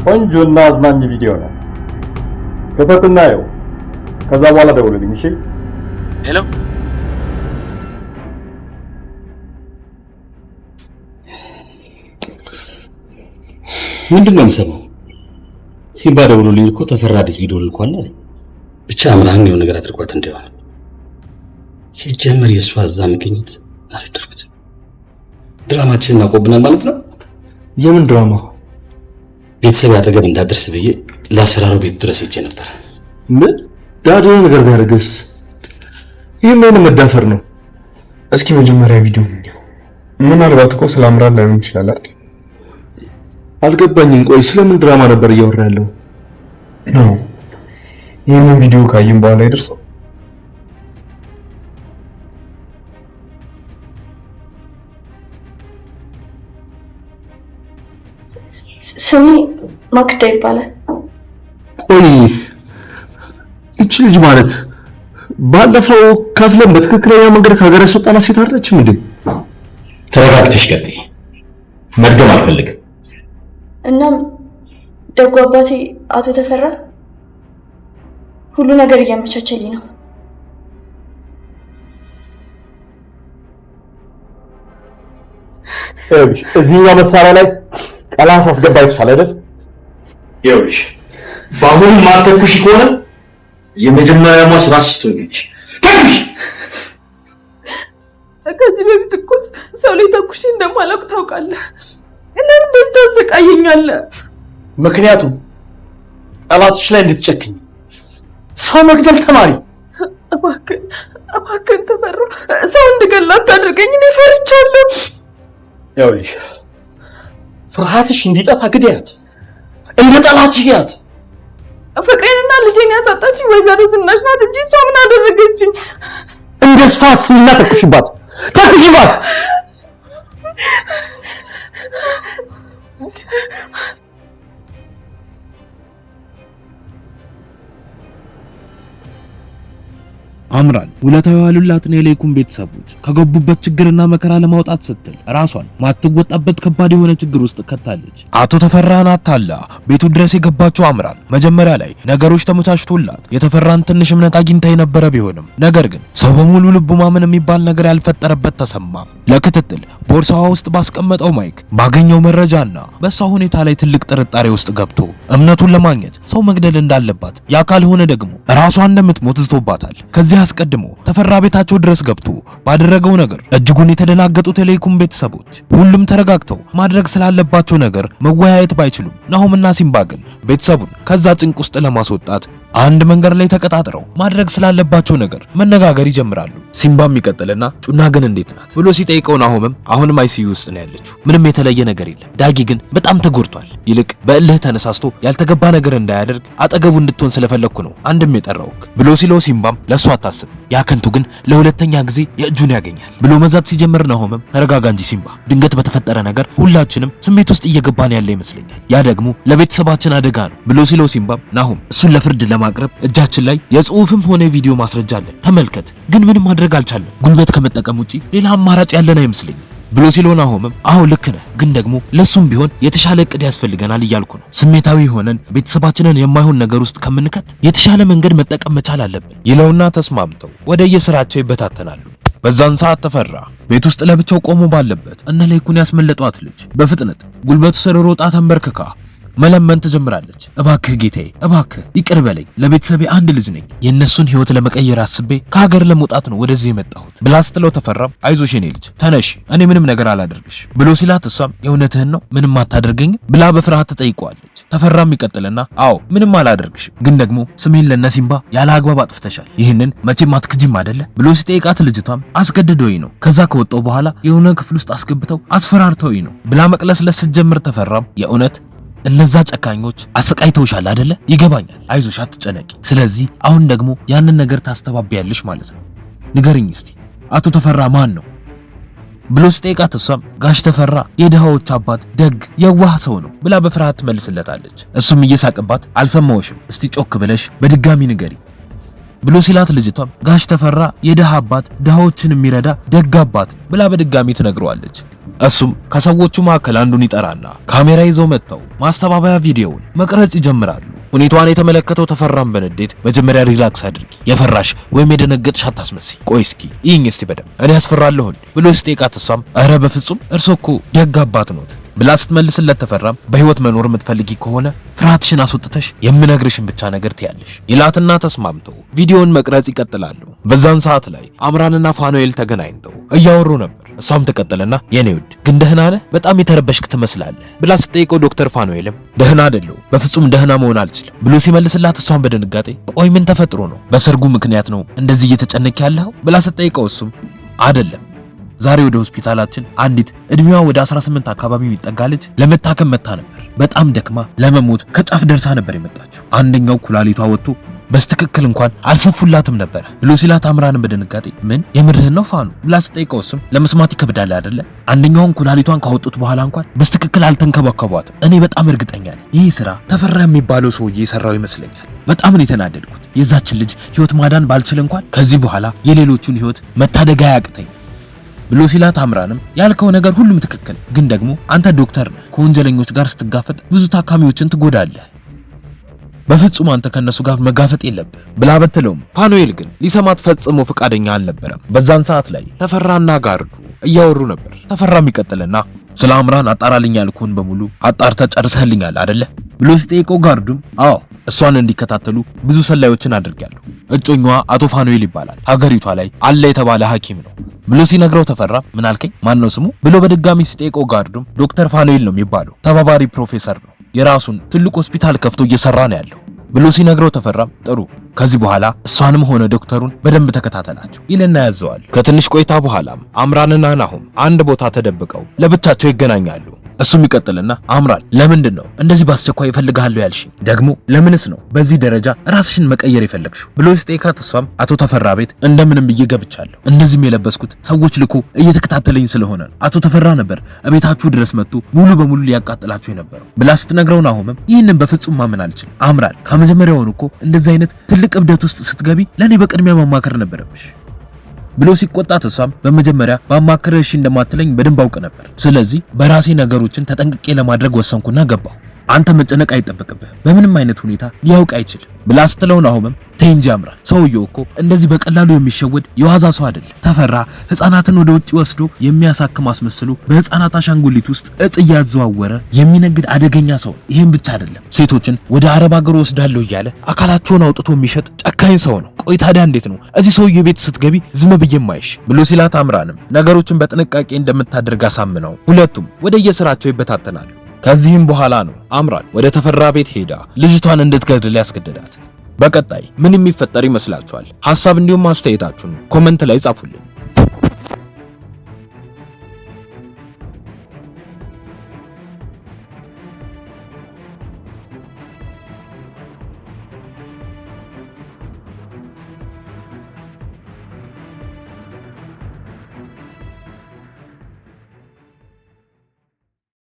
ቆንጆና አዝናኝ ቪዲዮ ነው። ክፈትና ይኸው። ከዛ በኋላ ደውልልኝ እሺ? ሄሎ ምንድን ነው የምሰማው? ሲምባ ደውሎልኝ እኮ ተፈራ አዲስ ቪዲዮ ልኳል አለኝ። ብቻ አምራን የሆነ ነገር አድርጓት እንደሆነ ሲጀመር የእሷ እዛ መገኘት አልደረኩት። ድራማችንን አቆብናል ማለት ነው። የምን ድራማ? ቤተሰብ አጠገብ እንዳደርስ ብዬ ላስፈራረው ቤት ድረስ ሄጄ ነበር። ምን ዳዶ ነገር ቢያደርግስ? ይህ ምን መዳፈር ነው? እስኪ መጀመሪያ ቪዲዮ ምናልባት እኮ ስለ አምራን ላይሆን ይችላል አይደል? አልገባኝም። ቆይ ስለምን ድራማ ነበር እያወራ ያለው? ነው ይህንን ቪዲዮ ካየን በኋላ ይደርሰው። ስሜ ማክዳ ይባላል። ቆይ እቺ ልጅ ማለት ባለፈው ከፍለን በትክክለኛ መንገድ ከሀገር ያስወጣናት ሴት አይደለችም እንዴ? ተረጋግተሽ ቀጥይ። መድገም አልፈልግም። እናም ደጉ አባቴ አቶ ተፈራ ሁሉ ነገር እያመቻቸልኝ ነው። እዚህኛው መሳሪያ ላይ ቀላስ አስገባ ይችላል አይደል? ይኸውልሽ በአሁኑ ማተኩሽ ከሆነ የመጀመሪያ ሟች ራስሽ ትሆኛለሽ። ከዚህ በፊት እኮ ሰው ላይ ተኩሽ እንደማላውቅ ታውቃለህ። እና እንደዚህ ታሰቃየኛለህ። ምክንያቱም ጠላትሽ ላይ እንድትጨክኝ ሰው መግደል ተማሪ። እባክህን ተፈራ፣ ሰው እንድገላ አታድርገኝ። እኔ ፈርቻለሁ። ይኸውልሽ ፍርሃትሽ እንዲጠፋ ግደያት፣ እንደ ጠላትሽ ያት። ፍቅሬንና ልጄን ያሳጣችኝ ወይዘሮ ዝናሽ ናት እንጂ እሷ ምን አደረገችኝ? እንደሷ አስቢና ተኩሽባት፣ ተኩሽባት። አምራን ውለታው ያሉላትን የሌኩን ቤተሰቦች ከገቡበት ችግርና መከራ ለማውጣት ስትል ራሷን ማትወጣበት ከባድ የሆነ ችግር ውስጥ ከታለች። አቶ ተፈራን አታላ ቤቱ ድረስ የገባችው አምራን መጀመሪያ ላይ ነገሮች ተመቻችቶላት የተፈራን ትንሽ እምነት አግኝታ የነበረ ቢሆንም ነገር ግን ሰው በሙሉ ልቡ ማመን የሚባል ነገር ያልፈጠረበት ተሰማ። ለክትትል ቦርሳዋ ውስጥ ባስቀመጠው ማይክ ባገኘው መረጃና በሷ ሁኔታ ላይ ትልቅ ጥርጣሬ ውስጥ ገብቶ እምነቱን ለማግኘት ሰው መግደል እንዳለባት ያ ካልሆነ ደግሞ ራሷን እንደምትሞት ዝቶባታል። ከዚህ አስቀድሞ ተፈራ ቤታቸው ድረስ ገብቶ ባደረገው ነገር እጅጉን የተደናገጡት የሌኩን ቤተሰቦች ሁሉም ተረጋግተው ማድረግ ስላለባቸው ነገር መወያየት ባይችሉም ናሆምና ሲምባ ግን ቤተሰቡን ከዛ ጭንቅ ውስጥ ለማስወጣት አንድ መንገድ ላይ ተቀጣጥረው ማድረግ ስላለባቸው ነገር መነጋገር ይጀምራሉ። ሲምባም ይቀጥልና ጩና ግን እንዴት ናት ብሎ ሲጠይቀው ናሆምም አሁንም አይሲዩ ውስጥ ነው ያለችው፣ ምንም የተለየ ነገር የለም፣ ዳጊ ግን በጣም ተጎድቷል፣ ይልቅ በእልህ ተነሳስቶ ያልተገባ ነገር እንዳያደርግ አጠገቡ እንድትሆን ስለፈለኩ ነው አንድም የጠራውክ ብሎ ሲለው ሲምባም ለሱ አታስብ፣ ያከንቱ ግን ለሁለተኛ ጊዜ የእጁን ያገኛል ብሎ መዛት ሲጀምር ናሆምም ተረጋጋ እንጂ ሲምባ፣ ድንገት በተፈጠረ ነገር ሁላችንም ስሜት ውስጥ እየገባን ያለ ይመስለኛል፣ ያ ደግሞ ለቤተሰባችን አደጋ ነው ብሎ ሲለው ሲምባም ናሆም እሱን ለፍርድ ማቅረብ እጃችን ላይ የጽሁፍም ሆነ የቪዲዮ ማስረጃ አለን፣ ተመልከት፣ ግን ምንም ማድረግ አልቻለም፣ ጉልበት ከመጠቀም ውጪ ሌላ አማራጭ ያለን አይመስልኝም ብሎ ሲለው ናሆምም አዎ ልክ ነህ፣ ግን ደግሞ ለሱም ቢሆን የተሻለ እቅድ ያስፈልገናል እያልኩ ነው፣ ስሜታዊ ሆነን ቤተሰባችንን የማይሆን ነገር ውስጥ ከምንከት የተሻለ መንገድ መጠቀም መቻል አለብን ይለውና ተስማምተው ወደ የስራቸው ይበታተናሉ። በዛን ሰዓት ተፈራ ቤት ውስጥ ለብቻው ቆሞ ባለበት እነ ሌኩን ያስመለጧት ልጅ በፍጥነት ጉልበቱ ስር ሮጣ ተንበርክካ መለመን ትጀምራለች። እባክህ ጌታዬ፣ እባክህ ይቅር በለኝ፣ ለቤተሰቤ አንድ ልጅ ነኝ፣ የነሱን ህይወት ለመቀየር አስቤ ከሀገር ለመውጣት ነው ወደዚህ የመጣሁት ብላ ስትለው ተፈራም አይዞሽ የኔ ልጅ ተነሽ፣ እኔ ምንም ነገር አላደርግሽ ብሎ ሲላት እሷም የእውነትህን ነው ምንም አታደርገኝ ብላ በፍርሃት ተጠይቀዋለች። ተፈራም ይቀጥልና አዎ ምንም አላደርግሽም፣ ግን ደግሞ ስሜን ለነሲምባ ያለ አግባብ አጥፍተሻል፣ ይህንን መቼም አትክጂም አይደለ ብሎ ሲጠይቃት ልጅቷም አስገድዶኝ ነው፣ ከዛ ከወጣው በኋላ የሆነ ክፍል ውስጥ አስገብተው አስፈራርተውኝ ነው ብላ መቅለስለስ ስትጀምር ተፈራም የእውነት እነዛ ጨካኞች አሰቃይተውሻል አይደለ? ይገባኛል፣ አይዞሽ አትጨነቂ። ስለዚህ አሁን ደግሞ ያንን ነገር ታስተባብያለሽ ማለት ነው። ንገርኝ እስቲ አቶ ተፈራ ማን ነው ብሎ ሲጠይቃት እሷም ጋሽ ተፈራ የድሃዎች አባት ደግ የዋህ ሰው ነው ብላ በፍርሃት ትመልስለታለች። እሱም እየሳቀባት አልሰማውሽም፣ እስቲ ጮክ ብለሽ በድጋሚ ንገሪ ብሎ ሲላት ልጅቷም ጋሽ ተፈራ የደሃ አባት ደሃዎችን የሚረዳ ደግ አባት ብላ በድጋሚ ትነግረዋለች። እሱም ከሰዎቹ መካከል አንዱን ይጠራና ካሜራ ይዘው መጥተው ማስተባበያ ቪዲዮውን መቅረጽ ይጀምራሉ። ሁኔታዋን የተመለከተው ተፈራም በንዴት መጀመሪያ ሪላክስ አድርጊ፣ የፈራሽ ወይም የደነገጥሽ አታስመስይ፣ ቆይ እስኪ ይህኝ እስቲ በደም እኔ ያስፈራለሁ ብሎ ሲጠይቃት እሷም ኧረ በፍጹም እርሶ እኮ ደግ አባት ኖት ብላ ስትመልስለት ተፈራም በህይወት መኖር የምትፈልጊ ከሆነ ፍርሃትሽን አስወጥተሽ የምነግርሽን ብቻ ነገር ትያለሽ ይላትና ተስማምተው ቪዲዮውን መቅረጽ ይቀጥላሉ። በዛን ሰዓት ላይ አምራንና ፋኑኤል ተገናኝተው እያወሩ ነበር። እሷም ተቀጠለና የኔ ውድ ግን ደህና ነህ? በጣም የተረበሽክ ትመስላለህ ብላ ስትጠይቀው ዶክተር ፋኑኤልም ደህና አይደለሁ፣ በፍጹም ደህና መሆን አልችልም ብሎ ሲመልስላት እሷም በድንጋጤ ቆይ ምን ተፈጥሮ ነው? በሰርጉ ምክንያት ነው እንደዚህ እየተጨነቅ ያለኸው ብላ ስትጠይቀው እሱም አይደለም፣ ዛሬ ወደ ሆስፒታላችን አንዲት እድሜዋ ወደ 18 አካባቢ የሚጠጋ ልጅ ለመታከም መታ ነበር። በጣም ደክማ ለመሞት ከጫፍ ደርሳ ነበር የመጣችው። አንደኛው ኩላሊቷ ወጥቶ በስትክክል እንኳን አልሰፉላትም ነበር ብሎ ሲላት አምራንን በድንጋጤ ምን የምርህን ነው ፋኑ ብላ ስትጠይቀው እሱም ለመስማት ይከብዳል አይደለ? አንደኛውን ኩላሊቷን ካወጡት በኋላ እንኳን በስትክክል አልተንከባከቧትም። እኔ በጣም እርግጠኛ ነኝ ይህ ስራ ተፈራ የሚባለው ሰውዬ የሰራው ይመስለኛል። በጣም ነው የተናደድኩት። የዛችን ልጅ ህይወት ማዳን ባልችል እንኳን ከዚህ በኋላ የሌሎቹን ህይወት መታደግ አያቅተኝ ብሎ ሲላት አምራንም ያልከው ነገር ሁሉም ትክክል፣ ግን ደግሞ አንተ ዶክተር ነህ፣ ከወንጀለኞች ጋር ስትጋፈጥ ብዙ ታካሚዎችን ትጎዳለህ። በፍጹም አንተ ከነሱ ጋር መጋፈጥ የለብህ ብላ በትለውም ፋኑኤል ግን ሊሰማት ፈጽሞ ፈቃደኛ አልነበረም። በዛን ሰዓት ላይ ተፈራና ጋርዱ እያወሩ ነበር። ተፈራም ይቀጥልና ስለ አምራን አጣራልኝ ያልኩህን በሙሉ አጣርተ ጨርሰህልኛል አይደለ ብሎ ሲጠይቀው ጋርዱም አዎ እሷን እንዲከታተሉ ብዙ ሰላዮችን አድርጋለሁ። እጮኛዋ አቶ ፋኑኤል ይባላል፣ ሀገሪቷ ላይ አለ የተባለ ሐኪም ነው ብሎ ሲነግረው ተፈራ ምን አልከኝ? ማን ነው ስሙ ብሎ በድጋሚ ሲጠይቀው ጋርዱም ዶክተር ፋኑኤል ነው የሚባለው፣ ተባባሪ ፕሮፌሰር ነው፣ የራሱን ትልቅ ሆስፒታል ከፍቶ እየሰራ ነው ያለው ብሎ ሲነግረው ተፈራም ጥሩ ከዚህ በኋላ እሷንም ሆነ ዶክተሩን በደንብ ተከታተላቸው ይልና ያዘዋል። ከትንሽ ቆይታ በኋላም አምራንና ናሆም አንድ ቦታ ተደብቀው ለብቻቸው ይገናኛሉ። እሱም ይቀጥልና አምራን ለምንድን ነው እንደዚህ ባስቸኳይ እፈልግሃለሁ ያልሽኝ? ደግሞ ለምንስ ነው በዚህ ደረጃ ራስሽን መቀየር የፈለግሽው ብሎ ሲጠይቃት እሷም አቶ ተፈራ ቤት እንደምንም ብዬ ገብቻለሁ። እንደዚህም የለበስኩት ሰዎች ልኮ እየተከታተለኝ ስለሆነ አቶ ተፈራ ነበር እቤታችሁ ድረስ መጥቶ ሙሉ በሙሉ ሊያቃጥላችሁ የነበረው ብላ ስትነግረው ናሆምም ይህንን በፍጹም ማመን አልችልም አምራን፣ ከመጀመሪያውኑ እኮ እንደዚህ አይነት ትልቅ እብደት ውስጥ ስትገቢ ለኔ በቅድሚያ ማማከር ነበረብሽ ብሎ ሲቆጣት እሷም በመጀመሪያ ባማከረሽ እንደማትለኝ በደንብ አውቅ ነበር። ስለዚህ በራሴ ነገሮችን ተጠንቅቄ ለማድረግ ወሰንኩና ገባሁ። አንተ መጨነቅ አይጠበቅብህም፣ በምንም አይነት ሁኔታ ሊያውቅ አይችልም ብላ ስትለው ናሆምም ተይ እንጂ አምራን፣ ሰውየው እኮ እንደዚህ በቀላሉ የሚሸወድ የዋዛ ሰው አይደለም። ተፈራ ህፃናትን ወደ ውጪ ወስዶ የሚያሳክም አስመስሎ በህፃናት አሻንጉሊት ውስጥ እጽ እያዘዋወረ የሚነግድ አደገኛ ሰው። ይሄን ብቻ አይደለም ሴቶችን ወደ አረብ ሀገር ወስዳለሁ እያለ አካላቸውን አውጥቶ የሚሸጥ ጨካኝ ሰው ነው። ቆይ ታዲያ እንዴት ነው እዚህ ሰውዬ ቤት ስትገቢ ዝም ብዬ ማይሽ ብሎ ሲላት አምራንም ነገሮችን በጥንቃቄ እንደምታደርግ አሳምነው ሁለቱም ወደ የስራቸው ይበታተናሉ። ከዚህም በኋላ ነው አምራን ወደ ተፈራ ቤት ሄዳ ልጅቷን እንድትገድል ያስገደዳት። በቀጣይ ምን የሚፈጠር ይመስላችኋል? ሐሳብ እንዲሁም አስተያየታችሁን ኮሜንት ላይ ጻፉልን።